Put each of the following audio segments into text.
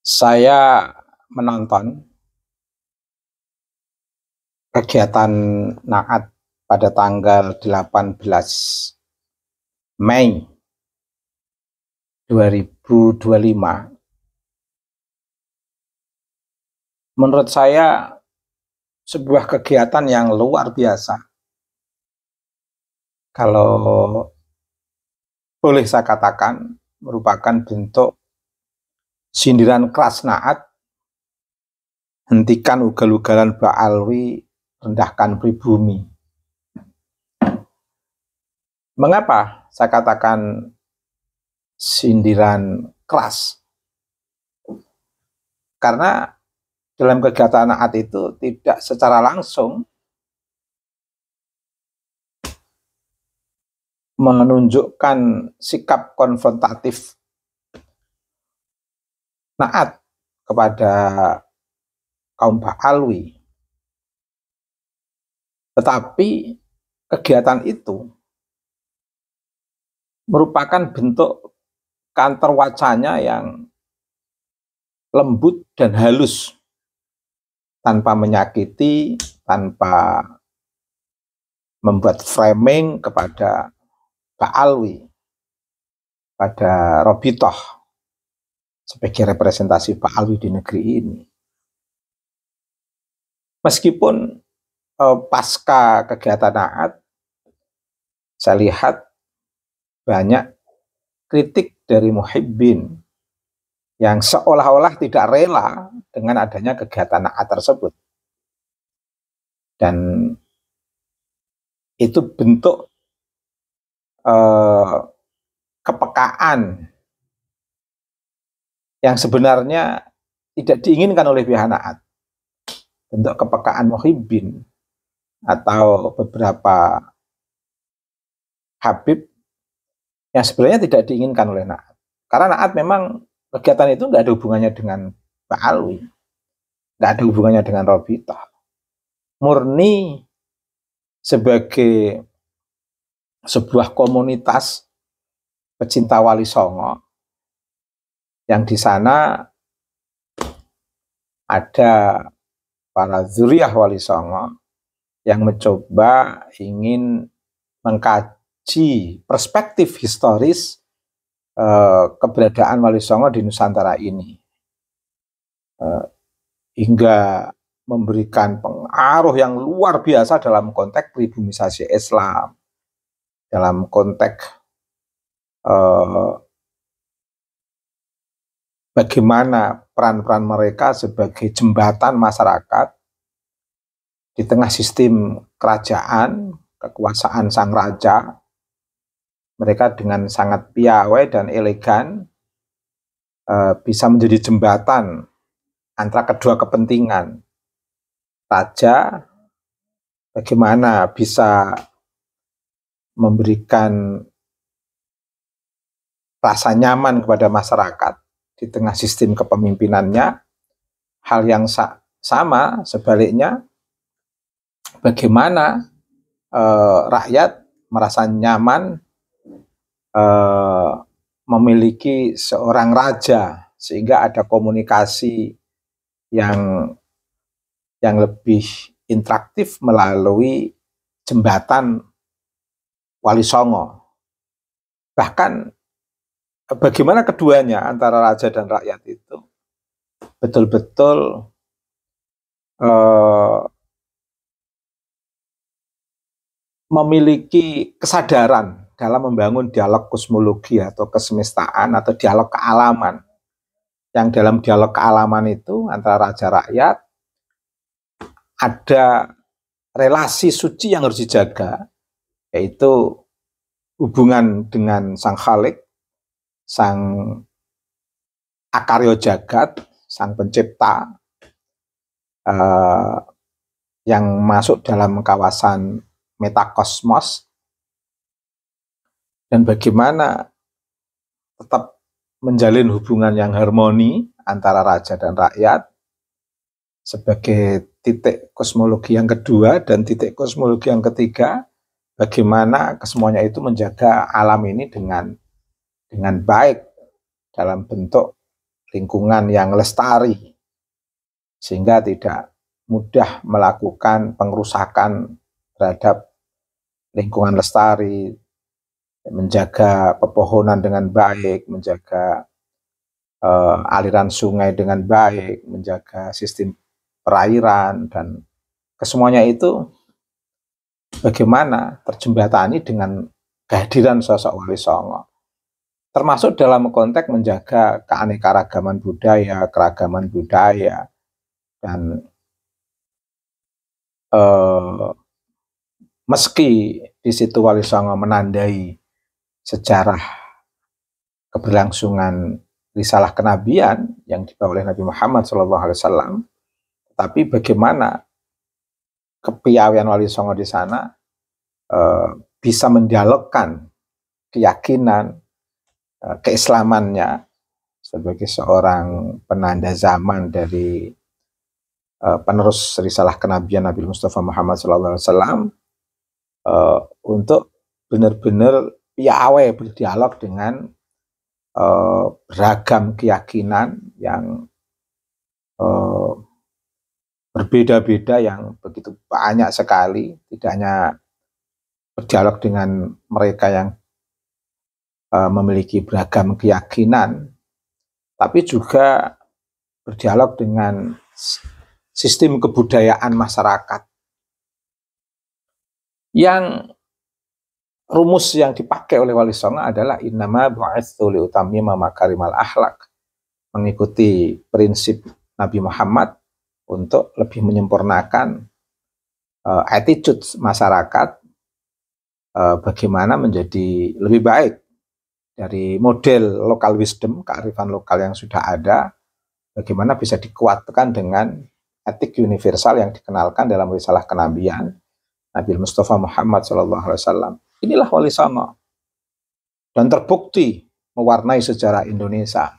Saya menonton kegiatan Naat pada tanggal 18 Mei 2025. Menurut saya sebuah kegiatan yang luar biasa. Kalau boleh saya katakan merupakan bentuk sindiran keras Naat, hentikan ugal-ugalan Ba'alwi, rendahkan pribumi. Mengapa saya katakan sindiran keras? Karena dalam kegiatan Naat itu tidak secara langsung menunjukkan sikap konfrontatif Naat kepada kaum Ba'alwi. Tetapi kegiatan itu merupakan bentuk counter wacanya yang lembut dan halus, tanpa menyakiti, tanpa membuat framing kepada Ba'alwi, pada Robitoh sebagai representasi Ba'alwi di negeri ini. Meskipun pasca kegiatan Naat, saya lihat banyak kritik dari muhibbin yang seolah-olah tidak rela dengan adanya kegiatan Naat tersebut. Dan itu bentuk kepekaan yang sebenarnya tidak diinginkan oleh pihak Naat. Bentuk kepekaan muhibbin atau beberapa habib yang sebenarnya tidak diinginkan oleh Naat. Karena Naat memang kegiatan itu nggak ada hubungannya dengan Ba'alwi, nggak ada hubungannya dengan Robitoh. Murni sebagai sebuah komunitas pecinta Wali Songo yang di sana ada para zuriyah Wali Songo yang mencoba ingin mengkaji perspektif historis keberadaan Wali Songo di Nusantara ini, hingga memberikan pengaruh yang luar biasa dalam konteks pribumisasi Islam, dalam konteks bagaimana peran-peran mereka sebagai jembatan masyarakat di tengah sistem kerajaan, kekuasaan sang raja. Mereka dengan sangat piawai dan elegan bisa menjadi jembatan antara kedua kepentingan. Raja bagaimana bisa memberikan rasa nyaman kepada masyarakat di tengah sistem kepemimpinannya. Hal yang sama sebaliknya, bagaimana rakyat merasa nyaman memiliki seorang raja, sehingga ada komunikasi yang lebih interaktif melalui jembatan Wali Songo. Bahkan bagaimana keduanya antara raja dan rakyat itu betul-betul memiliki kesadaran dalam membangun dialog kosmologi atau kesemestaan atau dialog kealaman. Yang dalam dialog kealaman itu antara raja rakyat ada relasi suci yang harus dijaga, yaitu hubungan dengan Sang Khalik, Sang Akarya Jagat, Sang Pencipta, yang masuk dalam kawasan metakosmos, dan bagaimana tetap menjalin hubungan yang harmoni antara raja dan rakyat sebagai titik kosmologi yang kedua. Dan titik kosmologi yang ketiga, bagaimana kesemuanya itu menjaga alam ini dengan baik dalam bentuk lingkungan yang lestari, sehingga tidak mudah melakukan pengerusakan terhadap lingkungan lestari, menjaga pepohonan dengan baik, menjaga aliran sungai dengan baik, menjaga sistem perairan, dan kesemuanya itu bagaimana terjembatani dengan kehadiran sosok Wali Songo, termasuk dalam konteks menjaga keanekaragaman budaya, keragaman budaya, dan meski di situ Wali Songo menandai sejarah keberlangsungan risalah kenabian yang dibawa oleh Nabi Muhammad SAW, tapi bagaimana kepiawaian Wali Songo di sana bisa mendialogkan keyakinan, keislamannya sebagai seorang penanda zaman dari penerus risalah kenabian Nabi Mustafa Muhammad SAW, untuk benar-benar piawai berdialog dengan beragam keyakinan yang berbeda-beda, yang begitu banyak sekali. Tidak hanya berdialog dengan mereka yang memiliki beragam keyakinan, tapi juga berdialog dengan sistem kebudayaan masyarakat. Yang rumus yang dipakai oleh Wali Songo adalah innama bu'itsu liutammima makarimal akhlak, mengikuti prinsip Nabi Muhammad untuk lebih menyempurnakan attitude masyarakat, bagaimana menjadi lebih baik dari model local wisdom, kearifan lokal yang sudah ada, bagaimana bisa dikuatkan dengan etik universal yang dikenalkan dalam risalah kenabian Nabi Mustafa Muhammad SAW. Inilah Wali Songo, dan terbukti mewarnai sejarah Indonesia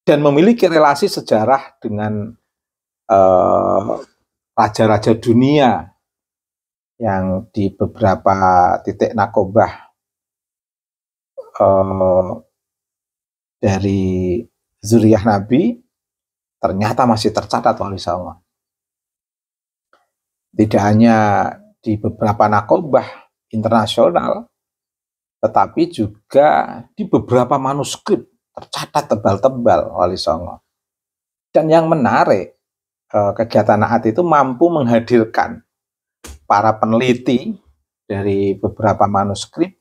dan memiliki relasi sejarah dengan raja-raja dunia yang di beberapa titik nakobah dari zuriyah Nabi ternyata masih tercatat Wali Songo. Tidak hanya di beberapa nakobah internasional, tetapi juga di beberapa manuskrip tercatat tebal-tebal Wali Songo. Dan yang menarik, kegiatan Naat itu mampu menghadirkan para peneliti dari beberapa manuskrip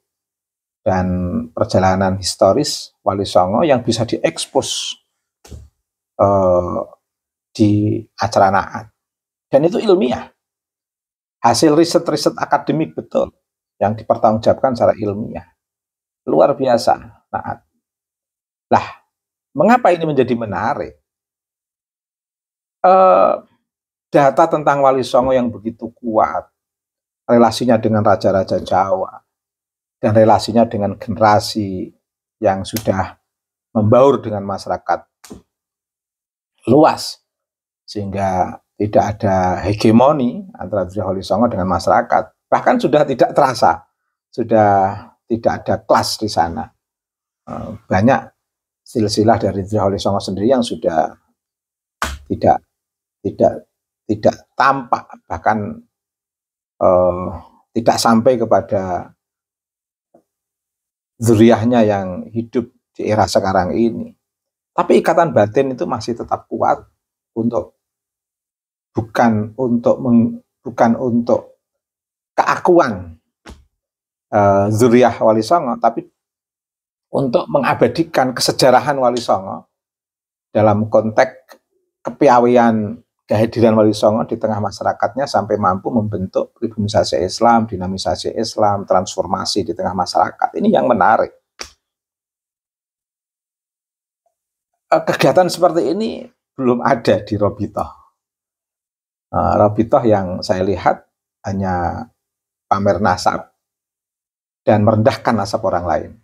dan perjalanan historis Wali Songo yang bisa diekspos di acara Naat. Dan itu ilmiah, hasil riset-riset akademik betul, yang dipertanggungjawabkan secara ilmiah. Luar biasa Naat. Lah, mengapa ini menjadi menarik? Data tentang Wali Songo yang begitu kuat, relasinya dengan raja-raja Jawa, dan relasinya dengan generasi yang sudah membaur dengan masyarakat luas, sehingga tidak ada hegemoni antara Wali Songo dengan masyarakat. Bahkan sudah tidak terasa, sudah tidak ada kelas di sana. Banyak silsilah dari Wali Songo sendiri yang sudah tidak tampak, bahkan tidak sampai kepada zuriyahnya yang hidup di era sekarang ini. Tapi ikatan batin itu masih tetap kuat, bukan untuk keakuan zuriyah Wali Songo, tapi untuk mengabadikan kesejarahan Wali Songo dalam konteks kepiawaian kehadiran Wali Songo di tengah masyarakatnya sampai mampu membentuk pribumisasi Islam, dinamisasi Islam, transformasi di tengah masyarakat. Ini yang menarik. Kegiatan seperti ini belum ada di Robitoh. Robitoh yang saya lihat hanya pamer nasab dan merendahkan nasab orang lain.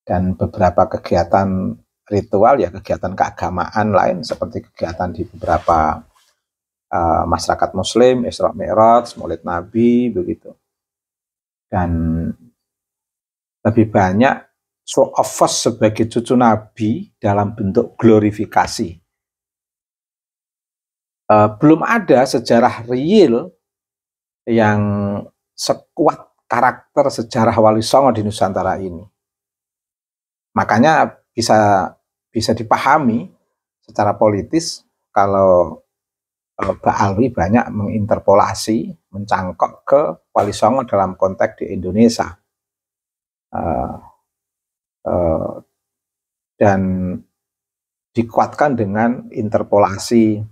Dan beberapa kegiatan ritual, ya kegiatan keagamaan lain, seperti kegiatan di beberapa masyarakat Muslim, Isra Mi'raj, Maulid Nabi, begitu. Dan lebih banyak show of force sebagai cucu Nabi dalam bentuk glorifikasi. Belum ada sejarah real yang sekuat karakter sejarah Wali Songo di Nusantara ini. Makanya bisa dipahami secara politis kalau Mbak Alwi banyak menginterpolasi, mencangkok ke Wali Songo dalam konteks di Indonesia. Dan dikuatkan dengan interpolasi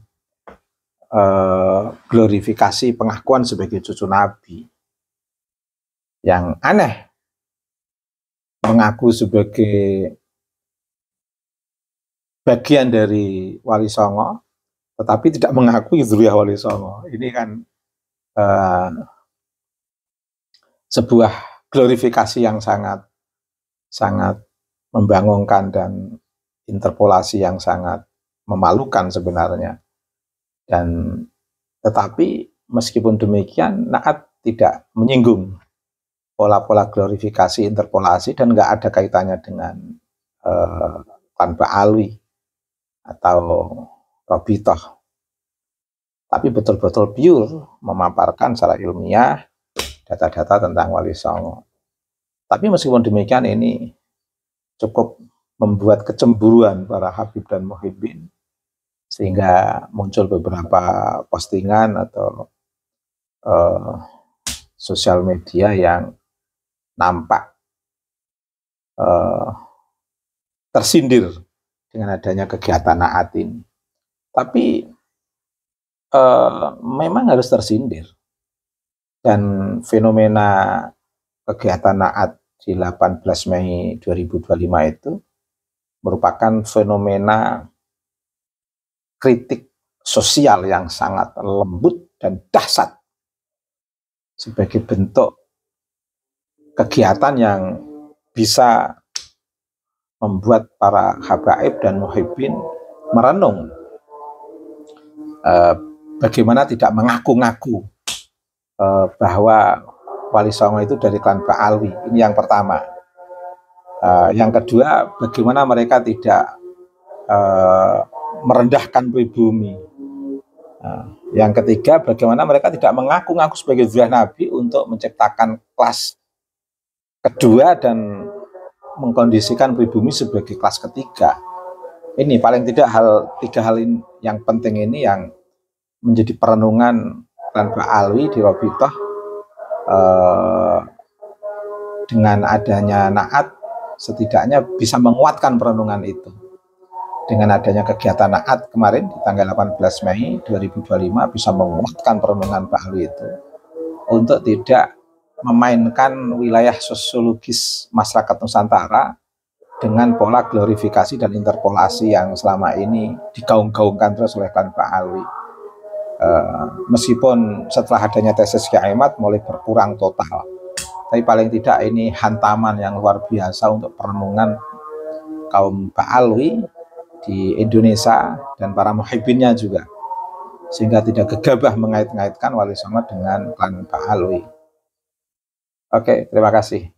glorifikasi pengakuan sebagai cucu Nabi. Yang aneh, mengaku sebagai bagian dari Wali Songo, tetapi tidak mengakui zuriyah Wali Songo. Ini kan sebuah glorifikasi yang sangat membangunkan dan interpolasi yang sangat memalukan sebenarnya. Dan tetapi meskipun demikian, Naat tidak menyinggung pola-pola glorifikasi, interpolasi, dan nggak ada kaitannya dengan Mbak Alwi atau Robitoh. Tapi betul-betul pure memaparkan secara ilmiah data-data tentang Wali Songo. Tapi meskipun demikian, ini cukup membuat kecemburuan para Habib dan Muhibbin, sehingga muncul beberapa postingan atau sosial media yang nampak tersindir dengan adanya kegiatan Naat ini. Tapi memang harus tersindir. Dan fenomena kegiatan Naat di 18 Mei 2025 itu merupakan fenomena kritik sosial yang sangat lembut dan dahsyat sebagai bentuk kegiatan yang bisa membuat para habaib dan muhibbin merenung bagaimana tidak mengaku-ngaku bahwa Wali Songo itu dari klan Mbak Alwi. Ini yang pertama. Yang kedua, bagaimana mereka tidak merendahkan pribumi. Yang ketiga, bagaimana mereka tidak mengaku-ngaku sebagai zuriyah Nabi untuk menciptakan kelas kedua dan mengkondisikan pribumi sebagai kelas ketiga. Ini paling tidak tiga hal yang penting ini yang menjadi perenungan klan Mbak Alwi di Robitoh. Dengan adanya Naat setidaknya bisa menguatkan perenungan itu. Dengan adanya kegiatan Naat kemarin di tanggal 18 Mei 2025 bisa menguatkan perenungan Mbak Alwi itu untuk tidak memainkan wilayah sosiologis masyarakat Nusantara dengan pola glorifikasi dan interpolasi yang selama ini digaung-gaungkan terus oleh klan Mbak Alwi. Meskipun setelah adanya tesis Kyai Ahmad mulai berkurang total, tapi paling tidak ini hantaman yang luar biasa untuk perenungan kaum Mbak Alwi di Indonesia dan para muhibbinnya juga, sehingga tidak gegabah mengait-ngaitkan Wali Songo dengan klan Mbak Alwi. Oke, terima kasih.